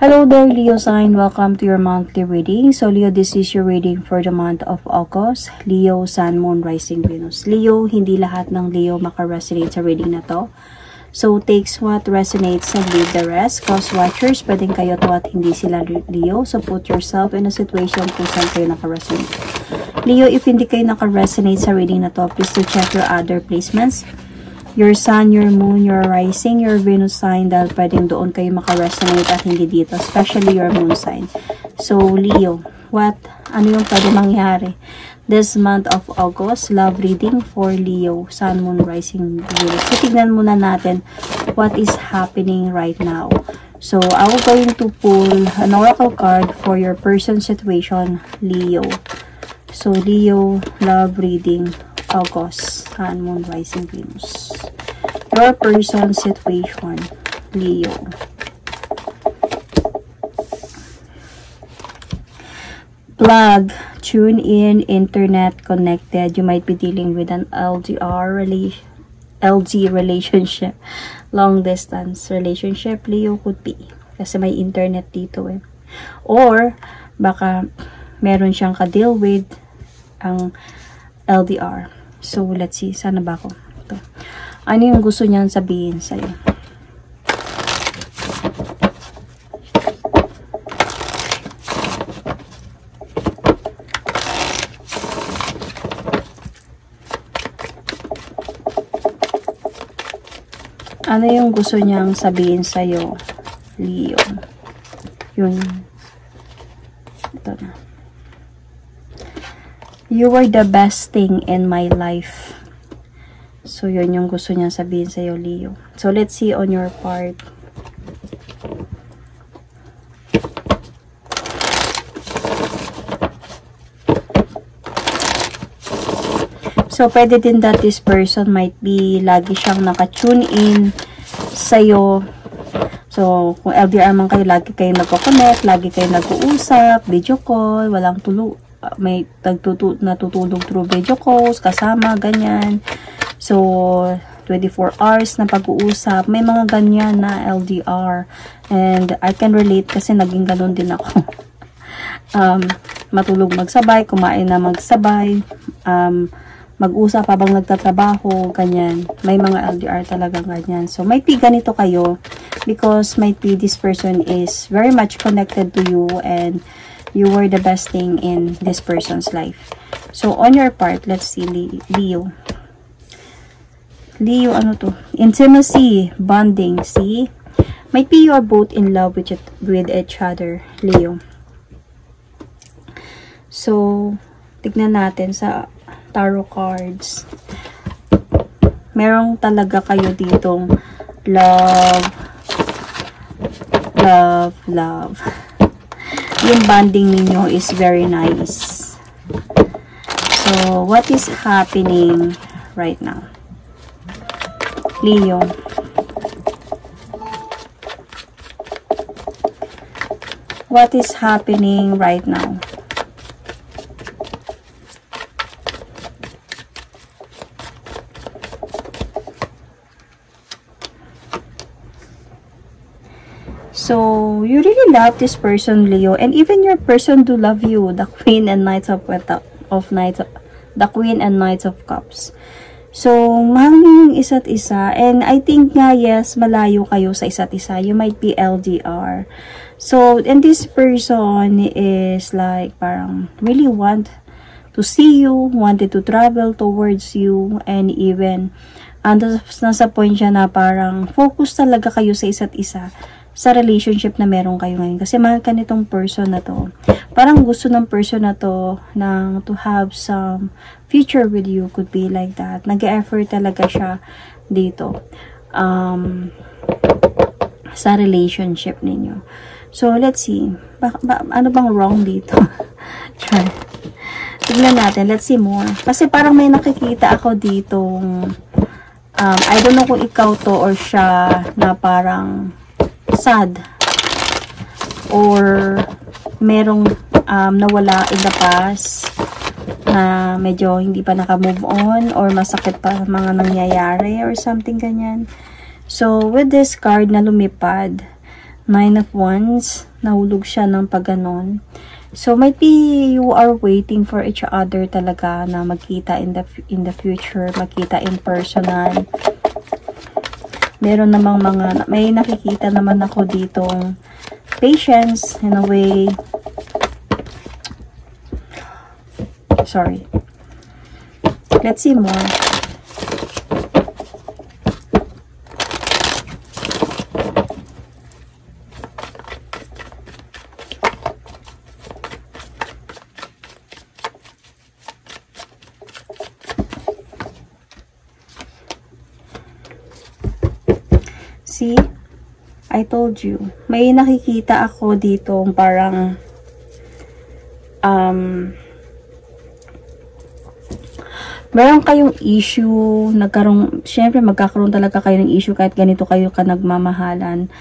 Hello there, Leo sign. Welcome to your monthly reading. So, Leo, this is your reading for the month of August. Leo, Sun, Moon, Rising, Venus. Leo, hindi lahat ng Leo makaresonate sa reading na to. So, takes what resonates and leave the rest. Cross watchers, pwedeng kayo to at hindi sila Leo. So, put yourself in a situation kung saan kayo nakaresonate. Leo, if hindi kayo nakaresonate sa reading na to, please to check your other placements. Your Sun, your Moon, your Rising, your Venus sign, dahil pwedeng doon kayo makaresonate at hindi dito, especially your Moon sign. So, Leo, ano yung pwede mangyari this month of August? Love reading for Leo, Sun, Moon, Rising, Venus. So, tignan muna natin what is happening right now. So, I will going to pull an oracle card for your person situation, Leo. So, Leo, love reading, August, Sun, Moon, Rising, Venus. Your person situation, Leo. Plug, tune in, internet connected. You might be dealing with an LG relationship, long distance relationship. Leo could be kasi may internet dito eh. Or baka meron siyang ka-deal with ang LDR. So, let's see. Sana ba ako? Ito. Ano yung gusto niyang sabihin sa'yo? Ano yung gusto niyang sabihin sa'yo, Leo? Yun. Ito na. You were the best thing in my life. So, yun yung gusto niya sabihin sa'yo, Leo. So, let's see on your part. So, pwede din that this person might be lagi siyang naka-tune in sa'yo. So, kung LDR man kayo, lagi kayo nagko-connect, lagi kayo nag-uusap, video call, walang may natutulog through video calls, kasama, ganyan. So, 24 hours na pag-uusap. May mga ganyan na LDR. And I can relate kasi naging ganun din ako. Matulog magsabay, kumain na magsabay, mag-usap habang nagtatrabaho, ganyan. May mga LDR talaga ganyan. So, might be ganito kayo because might be this person is very much connected to you and you were the best thing in this person's life. So, on your part, let's see, Leo. Leo, ano to? Intimacy, bonding, see? Might be you are both in love with each other, Leo. So, tignan natin sa tarot cards. Merong talaga kayo ditong love. Yung bonding ninyo is very nice. So, what is happening right now? Leo. What is happening right now? So, you really love this person, Leo. And even your person do love you. The Queen and Knights of Cups. So, mahal niyo yung isa't isa. And I think nga, yes, malayo kayo sa isa't isa. You might be LDR. So, and this person is like, parang, really want to see you, wanted to travel towards you, and even, nasa point siya na parang, focus talaga kayo sa isa't isa sa relationship na meron kayo ngayon. Kasi mahal ka nitong person na to. Parang gusto ng person na to to have some future with you. Could be like that. Nag-effort talaga siya dito. Sa relationship ninyo. So, let's see. Ano bang wrong dito? Tignan natin. Let's see more. Kasi parang may nakikita ako ditong I don't know kung ikaw to or siya na parang sad or merong nawala in the past na medyo hindi pa naka-move on or masakit pa mga nangyayari or something ganyan. So, with this card na lumipad, Nine of Wands. Nahulog siya ng pagganon. So, might be you are waiting for each other talaga na magkita in the future, magkita in personal. Meron namang may nakikita naman ako ditong patience in a way. Sorry. Let's see more. See? I told you. May nakikita ako dito parang meron kayong issue, syempre magkakaroon talaga kayo ng issue kahit ganito kayo ka nagmamahalan.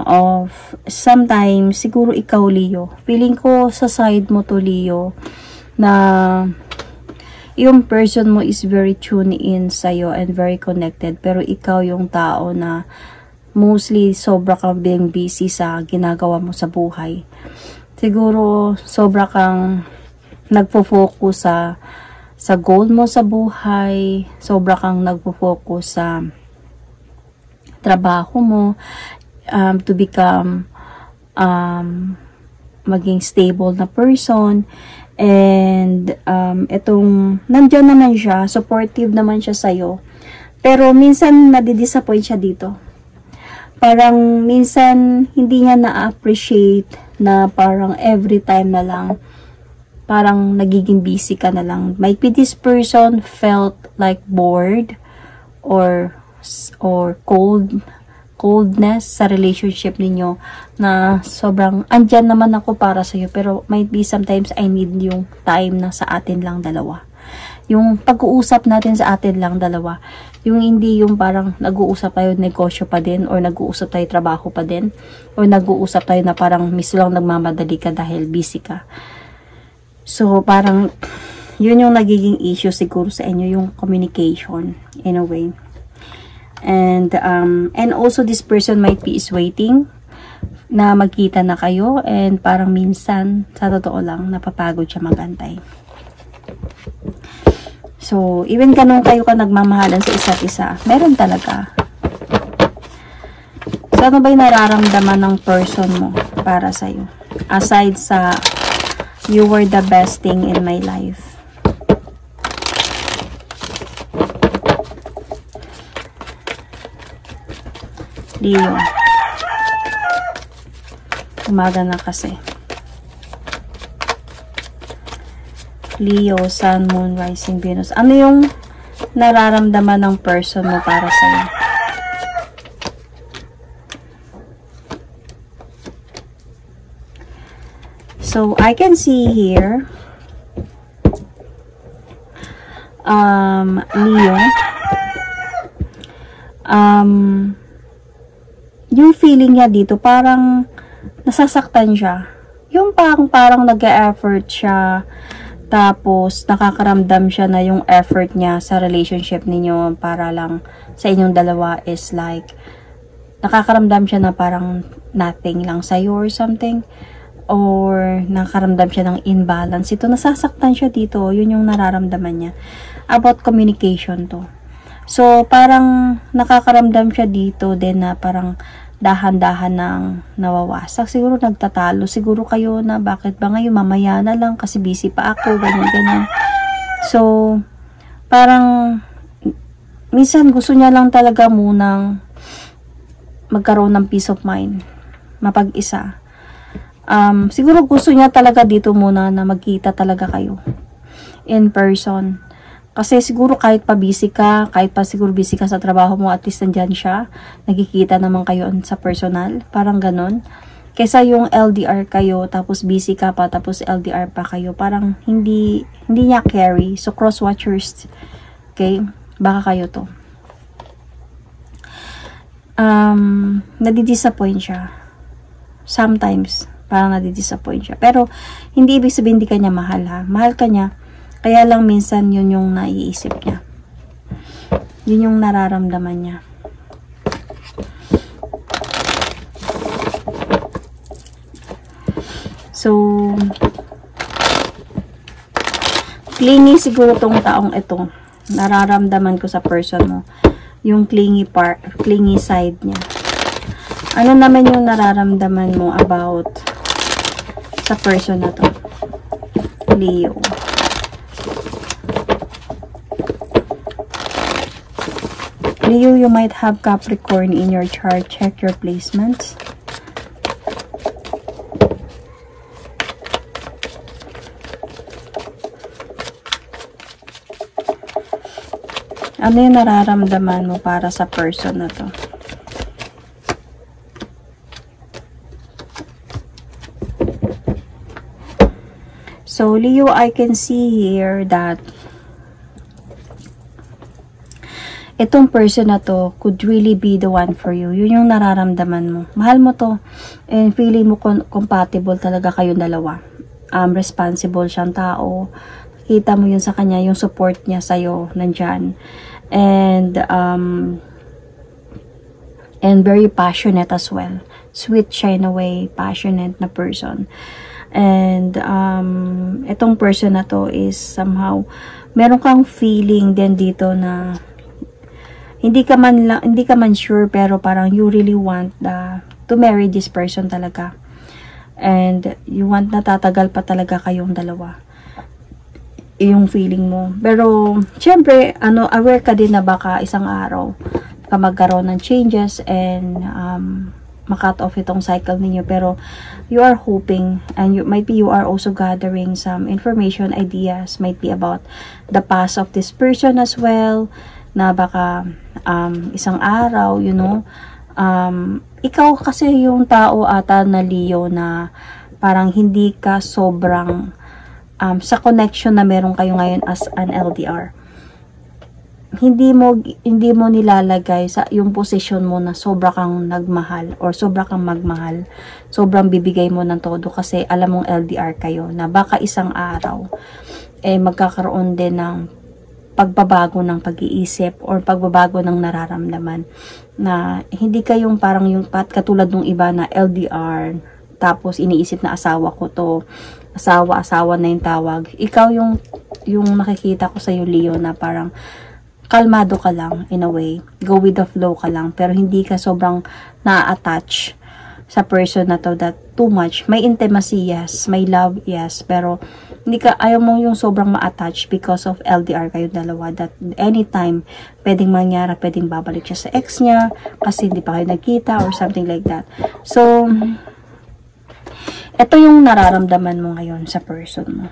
Of sometimes, siguro ikaw, Leo. Feeling ko sa side mo to, Leo, na yung person mo is very tuned in sa'yo and very connected. Pero ikaw yung tao na mostly sobra kang being busy sa ginagawa mo sa buhay. Siguro sobra kang nagpo-focus sa goal mo sa buhay. Sobra kang nagpo-focus sa trabaho mo to become maging stable na person. And nandyan naman siya, supportive naman siya sa'yo. Pero minsan nadidisappoint siya dito. Parang minsan hindi niya na-appreciate na parang every time na lang parang nagiging busy ka na lang. Might be this person felt like bored or coldness sa relationship ninyo na sobrang andyan naman ako para sa'yo, pero might be sometimes I need yung time na sa atin lang dalawa. Yung pag-uusap natin sa atin lang dalawa. Yung hindi yung parang nag-uusap tayo negosyo pa din or nag-uusap tayo trabaho pa din or nag-uusap tayo na parang miss lang nagmamadali ka dahil busy ka. So parang yun yung nagiging issue siguro sa inyo, yung communication in a way. And also this person might be is waiting na magkita na kayo, and parang minsan sa totoo lang napapagod siya magantay. So even ganun kayo ka nagmamahalan sa isa't isa, meron talaga. So ano ba yung nararamdaman ng person mo para sa'yo? Aside sa you were the best thing in my life. Leo. Umaga na kasi. Leo, Sun, Moon, Rising, Venus. Ano yung nararamdaman ng person mo para sa'yo? So, I can see here, Leo, yung feeling niya dito, parang nasasaktan siya. Yung parang nag-e-effort siya, tapos nakakaramdam siya na yung effort niya sa relationship ninyo para lang sa inyong dalawa is like, nakakaramdam siya na parang nothing lang sa'yo or something. Or nakakaramdam siya ng imbalance. Ito, nasasaktan siya dito. Yun yung nararamdaman niya. About communication to. So, parang nakakaramdam siya dito din na parang dahan-dahan ng nawawasak. Siguro nagtatalo. Siguro kayo na bakit ba ngayon mamaya na lang kasi busy pa ako. Ganyan. So, parang minsan gusto niya lang talaga munang magkaroon ng peace of mind. Mapag-isa. Siguro gusto niya talaga dito muna na magkita talaga kayo in person. Kasi siguro kahit pa busy ka, kahit pa siguro busy ka sa trabaho mo, at least nandyan siya. Nagkikita naman kayo sa personal. Parang ganun. Kesa yung LDR kayo, tapos busy ka pa, tapos LDR pa kayo. Parang hindi niya carry. So, cross-watchers. Okay? Baka kayo to. Nadidisappoint siya. Sometimes. Parang nadidisappoint siya. Pero, hindi ibig sabihin hindi ka niya mahal, ha? Mahal ka niya. Kaya lang minsan yun yung naiisip niya. Yun yung nararamdaman niya. So, clingy siguro tong taong ito. Nararamdaman ko sa person mo. Yung clingy side niya. Ano naman yung nararamdaman mo about sa person na to? Leo. Leo, you might have Capricorn in your chart. Check your placements. Ano yung nararamdaman mo para sa person na to? So, Leo, I can see here that itong person na to could really be the one for you. Yun yung nararamdaman mo. Mahal mo to. And feeling mo compatible talaga kayong dalawa. Responsible siyang tao. Kita mo yun sa kanya, yung support niya sa'yo, nandyan. And very passionate as well. Sweet siya in a way, passionate na person. And itong person na to is somehow meron kang feeling din dito na hindi ka man sure, pero parang you really want to marry this person talaga. And you want na tatagal pa talaga kayong dalawa. Yung feeling mo. Pero syempre, aware ka din na baka isang araw ka magkaroon ng changes and makat off itong cycle ninyo. Pero you are hoping, and might be you are also gathering some information, ideas, might be about the past of this person as well, na baka isang araw, ikaw kasi yung tao ata na Leo na parang hindi ka sobrang sa connection na meron kayo ngayon as an LDR. Hindi mo nilalagay sa yung position mo na sobra kang nagmahal or sobra kang magmahal. Sobrang bibigay mo ng todo kasi alam mong LDR kayo na baka isang araw magkakaroon din ng pagbabago ng pag-iisip or pagbabago ng nararamdaman, na hindi kayong parang yung katulad ng iba na LDR tapos iniisip na asawa ko to, asawa na yung tawag. Ikaw yung nakikita ko sa iyo, Leo, na parang kalmado ka lang in a way, go with the flow ka lang, pero hindi ka sobrang na-attach sa person na to that too much. May intimacy, yes, may love, yes, pero ayaw mo yung sobrang ma-attach because of LDR kayo dalawa, that anytime pwedeng mangyari, pwedeng babalik siya sa ex niya kasi hindi pa kayo nagkita or something like that. So ito yung nararamdaman mo ngayon sa person mo.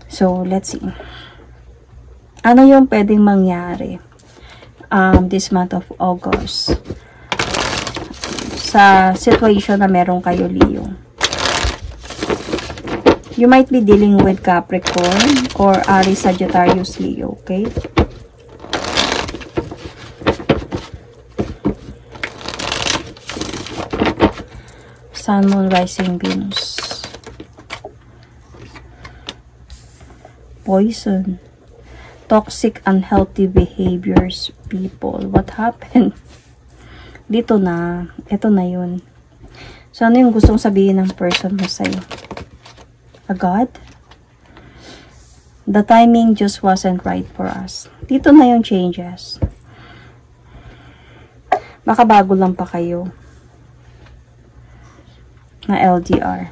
So let's see, ano yung pwedeng mangyari this month of August sa situation na meron kayo, Leo. You might be dealing with Capricorn or Aries, Sagittarius, Leo, okay? Sun, Moon, Rising, Venus. Poison. Toxic, unhealthy behaviors, people. What happened? Dito na. Ito na yun. So, ano yung gustong sabihin ng person mo sa'yo? A God? The timing just wasn't right for us. Dito na yung changes. Baka bago lang pa kayo na LDR.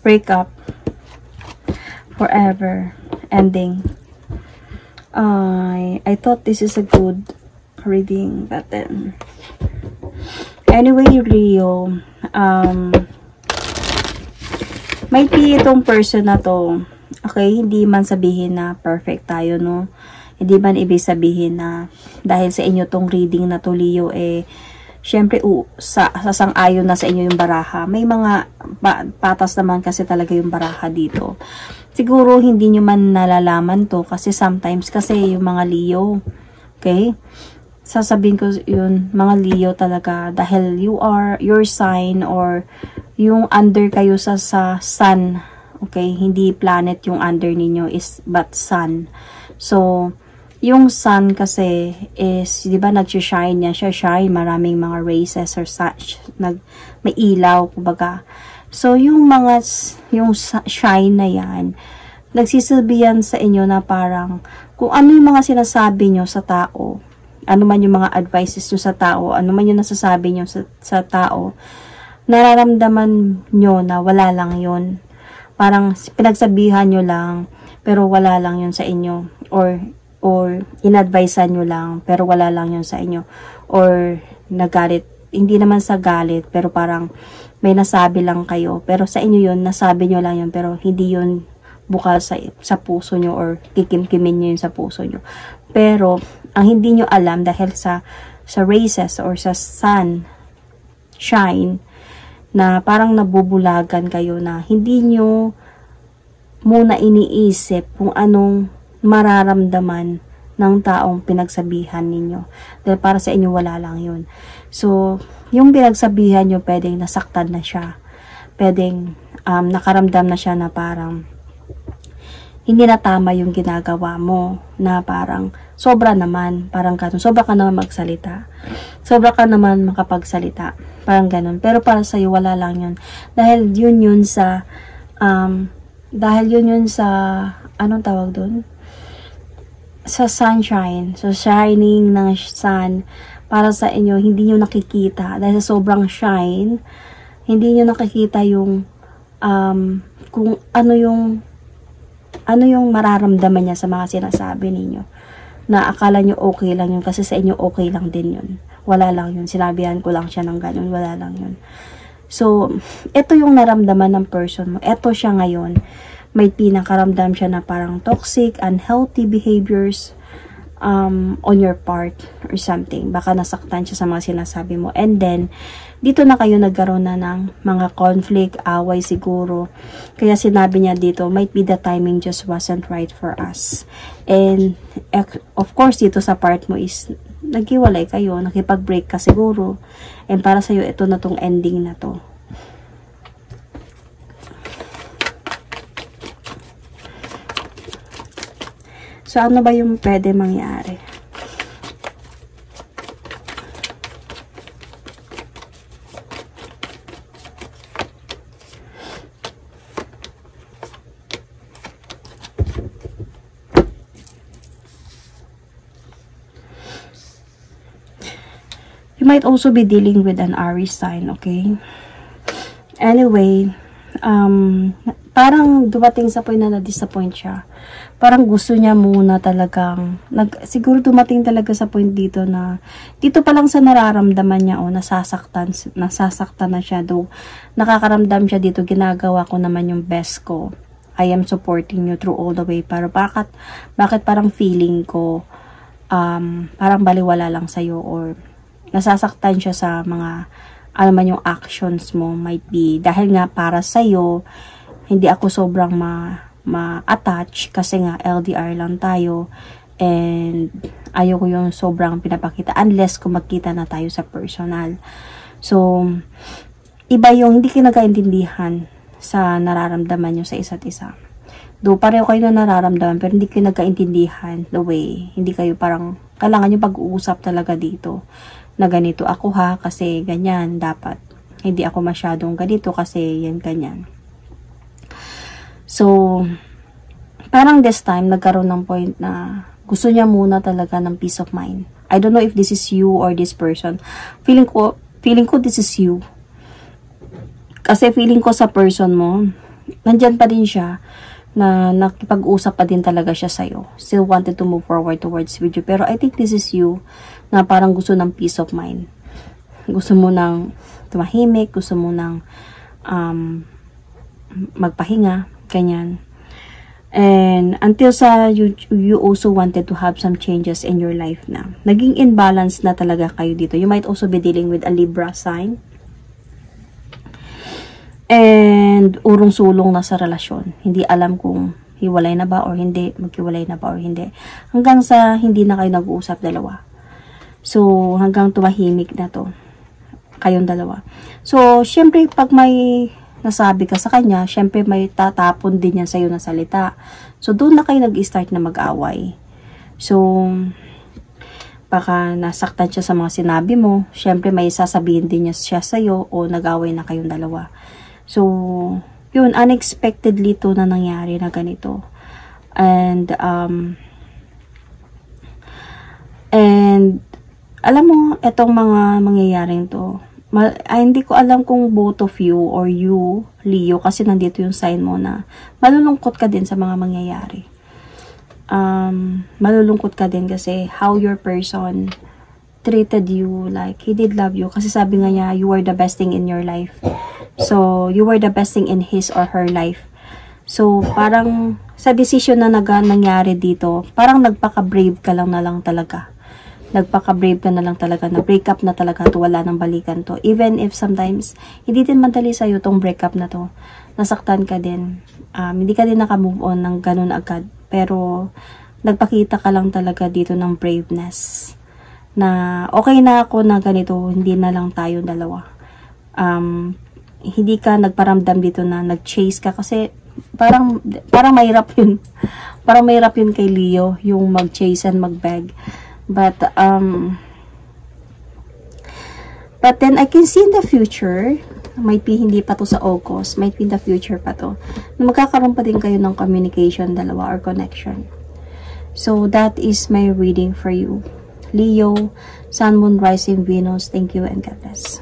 Break up. Forever. Ending. I thought this is a good reading, but then anyway, Leo, might be itong person na to, okay, hindi man sabihin na perfect tayo, no? Hindi man ibig sabihin na dahil sa inyo tong reading na to, Leo, syempre, sasang-ayon na sa inyo yung baraha. May mga patas naman kasi talaga yung baraha dito. Siguro, hindi nyo man nalalaman to kasi sometimes kasi yung mga Leo, okay? Sasabihin ko yun, mga Leo talaga, dahil your sign or yung under kayo sa sun, Okay? Hindi planet yung under ninyo, but sun. So, yung sun kasi is, di ba, nag-shine niya. Siya shine, maraming mga races or such. May ilaw, kumbaga. So, yung shine na yan, nagsisilbi yan sa inyo na parang, kung ano yung mga sinasabi nyo sa tao, ano man yung mga advices nyo sa tao, ano man yung nasasabi nyo sa tao, nararamdaman nyo na wala lang yun. Parang pinagsabihan nyo lang, pero wala lang yun sa inyo. Or inadvisean nyo lang, pero wala lang yun sa inyo. Or nagalit, hindi naman sa galit, pero parang may nasabi lang kayo. Pero sa inyo yun, nasabi nyo lang yun, pero hindi yun bukal sa puso nyo or kikimkimin nyo yun sa puso nyo. Pero, ang hindi nyo alam dahil sa races or sa sun, shine, na parang nabubulagan kayo na hindi nyo muna iniisip kung anong mararamdaman ng taong pinagsabihan ninyo. Dahil para sa inyo, wala lang yun. So, yung pinagsabihan nyo, pwedeng nasaktan na siya. Pwedeng nakaramdam na siya na parang hindi na tama yung ginagawa mo. Na parang sobra naman. Parang ganun. Sobra ka naman magsalita. Sobra ka naman makapagsalita. Parang ganun. Pero para sa'yo, wala lang yun. Dahil yun sa anong tawag doon? Sa sunshine. So, shining ng sun para sa inyo, hindi nyo nakikita. Dahil sa sobrang shine, hindi nyo nakikita yung kung ano yung mararamdaman niya sa mga sinasabi ninyo. Na akala nyo okay lang yun kasi sa inyo okay lang din yun. Wala lang yun. Sinabihan ko lang siya ng ganun. Wala lang yun. So, ito yung naramdaman ng person mo. Ito siya ngayon. May pinakaramdam siya na parang toxic, unhealthy behaviors on your part or something. Baka nasaktan siya sa mga sinasabi mo. And then, dito na kayo nagkaroon na ng mga conflict, away siguro. Kaya sinabi niya dito, might be the timing just wasn't right for us. And, of course, dito sa part mo is, naghiwalay kayo, nakipag-break ka siguro. And para sa'yo, ito na tong ending na to. So, ano ba yung pwede mangyari? You might also be dealing with an Aries sign, okay? Anyway, parang dumating sa point na na-disappoint siya. Parang gusto niya muna talagang, siguro dumating talaga sa point dito na, dito pa lang sa nararamdaman niya, nasasaktan na siya. Though, nakakaramdam siya dito, ginagawa ko naman yung best ko. I am supporting you through all the way. Pero bakit parang feeling ko, parang baliwala lang sa'yo or nasasaktan siya sa mga, ano man yung actions mo, might be. Dahil nga para sa'yo, hindi ako sobrang ma-attach kasi nga LDR lang tayo and ayoko yung sobrang pinapakita unless kung magkita na tayo sa personal. So, iba yung hindi kayo nagkaintindihan sa nararamdaman nyo sa isa't isa. Do pareho kayo na nararamdaman pero hindi kayo nagkaintindihan the way. Hindi kayo parang, kailangan nyo pag-uusap talaga dito na ganito ako ha kasi ganyan dapat. Hindi ako masyadong ganito kasi yan ganyan. So, parang this time, nagkaroon ng point na gusto niya muna talaga ng peace of mind. I don't know if this is you or this person. Feeling ko this is you. Kasi feeling ko sa person mo, nandyan pa din siya, na nakipag-usap pa din talaga siya sa'yo. Still wanted to move forward towards with you. Pero I think this is you, na parang gusto ng peace of mind. Gusto mo nang tumahimik, gusto mo nang magpahinga, ganyan. And until you also wanted to have some changes in your life na. Naging imbalance na talaga kayo dito. You might also be dealing with a Libra sign. And urong-sulong na sa relasyon. Hindi alam kung hiwalay na ba or hindi, maghiwalay na ba or hindi. Hanggang sa hindi na kayo nag-uusap dalawa. So, hanggang tumahimik na to. Kayong dalawa. So, syempre, pag may nasabi ka sa kanya, syempre may tatapon din yan sa'yo na salita. So, doon na kayo nag-start na mag-away. So, baka nasaktan siya sa mga sinabi mo. Syempre, may sasabihin din niya siya sa'yo o nag-away na kayong dalawa. So, yun, unexpectedly to na nangyari na ganito. And alam mo, etong mga mangyayaring to, hindi ko alam kung both of you or you, Leo, kasi nandito yung sign mo na malulungkot ka din sa mga mangyayari. Malulungkot ka din kasi how your person treated you, like he did love you. Kasi sabi nga niya, you were the best thing in your life. So, you were the best thing in his or her life. So, parang sa decision na nangyari dito, parang nagpaka-brave ka lang na lang talaga. Nagpaka-brave ka na lang talaga, na break up na talaga to, wala nang balikan to. Even if sometimes, hindi din madali sa'yo tong break up na to. Nasaktan ka din. Hindi ka din naka-move on ng ganun agad. Pero, nagpakita ka lang talaga dito ng braveness. Na, okay na ako na ganito, hindi na lang tayo dalawa. Hindi ka nagparamdam dito na nag-chase ka kasi, parang mahirap yun. Parang mahirap yun kay Leo, yung mag-chase and mag-beg. But then I can see in the future, might be hindi pa to sa August, might be in the future pa to, na magkakaroon pa din kayo ng communication, dalawa, or connection. So, that is my reading for you. Leo, Sun, Moon, Rising, Venus. Thank you and God bless.